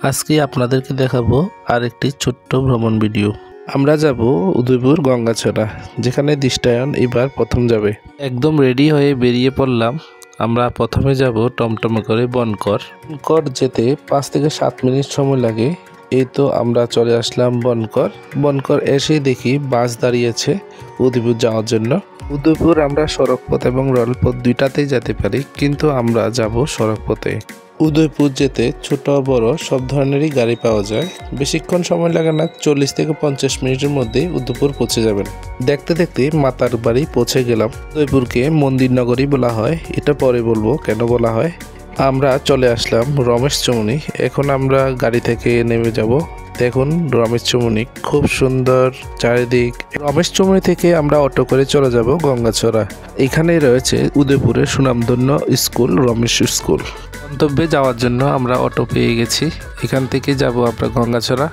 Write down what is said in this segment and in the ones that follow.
আজকে আপনাদেরকে দেখাবো আরেকটি ছোট্ট ভ্রমণ ভিডিও। আমরা যাব উদয়পুর গঙ্গাছড়া, যেখানে দৃষ্টায়ন এবার প্রথম যাবে। একদম রেডি হয়ে বেরিয়ে পড়লাম। আমরা প্রথমে যাব টমটমে করে বনকর যেতে 5 থেকে 7 মিনিট সময় লাগে। এই তো আমরা চলে আসলাম বনকর এসে দেখি বাস দাঁড়িয়েছে উদয়পুর যাওয়ার জন্য। উদয়পুর আমরা সড়ক পথ এবং রেলপথ দুইটাতেই যেতে পারি, কিন্তু আমরা যাব সড়ক পথে। উদয়পুর যেতে ছোট বড় সব ধরনেরই গাড়ি পাওয়া যায়। বেশিক্ষণ সময় লাগে না, 40 থেকে 50 মিনিটের মধ্যে উদয়পুর পৌঁছে যাবেন। দেখতে দেখতে মাতার বাড়ি পৌঁছে গেলাম। উদয়পুরকে মন্দির নগরী বলা হয়, এটা পরে বলবো কেন বলা হয়। আমরা চলে আসলাম রমেশ চৌমুহনী। এখন আমরা গাড়ি থেকে নেমে যাব। দেখুন রমেশ চৌমুহনী খুব সুন্দর চারিদিক। রমেশ চৌমুহনী থেকে আমরা অটো করে চলে যাব গঙ্গাছড়া। এখানে রয়েছে উদয়পুরের সুনামধন্য স্কুল রমেশ স্কুল। গন্তব্যে যাওয়ার জন্য আমরা অটো পেয়ে গেছি। এখান থেকে যাব আমরা গঙ্গাছড়া।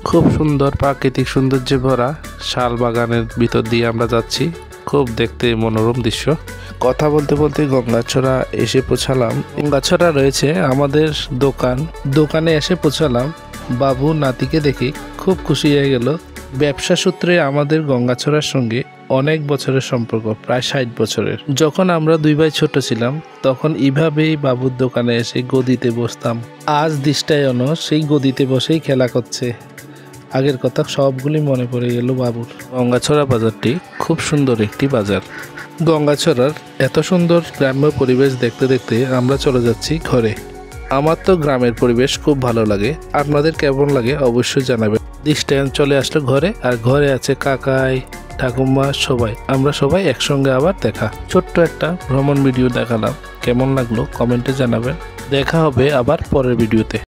খুব সুন্দর প্রাকৃতিক সৌন্দর্যে ভরা শাল বাগানের ভিতর দিয়ে আমরা যাচ্ছি। খুব দেখতে মনোরম দৃশ্য। কথা বলতে বলতে গঙ্গাছড়া এসে পৌঁছালাম। গঙ্গাছড়া রয়েছে আমাদের দোকানে এসে পৌঁছালাম। বাবু নাতিকে দেখে খুব খুশি হয়ে গেল। ব্যবসা সূত্রে আমাদের গঙ্গাছড়ার সঙ্গে অনেক বছরের সম্পর্ক, প্রায় 60 বছরের। যখন আমরা দুই ভাই ছোট ছিলাম, তখন এইভাবেই বাবুর দোকানে এসে গদিতে বসতাম। আজ দৃষ্টায়নও সেই গদিতে বসেই খেলা করছে। আগের কথা সবগুলি মনে পড়ে গেল বাবুর। গঙ্গাছড়া বাজারটি খুব সুন্দর একটি বাজার। গঙ্গাছড়ার এত সুন্দর গ্রাম্য পরিবেশ দেখতে দেখতে আমরা চলে যাচ্ছি ঘরে। আমার তো গ্রামের পরিবেশ খুব ভালো লাগে। আপনাদের কেমন লাগে অবশ্যই জানাবেন। দৃষ্টায়ন চলে আসলো ঘরে, আর ঘরে আছে কাকাই ঠাকুমা সবাই। আমরা সবাই একসঙ্গে আবার দেখা। ছোট্ট একটা ভ্রমণ ভিডিও দেখালাম, কেমন লাগলো কমেন্টে জানাবেন। দেখা হবে আবার পরের ভিডিওতে।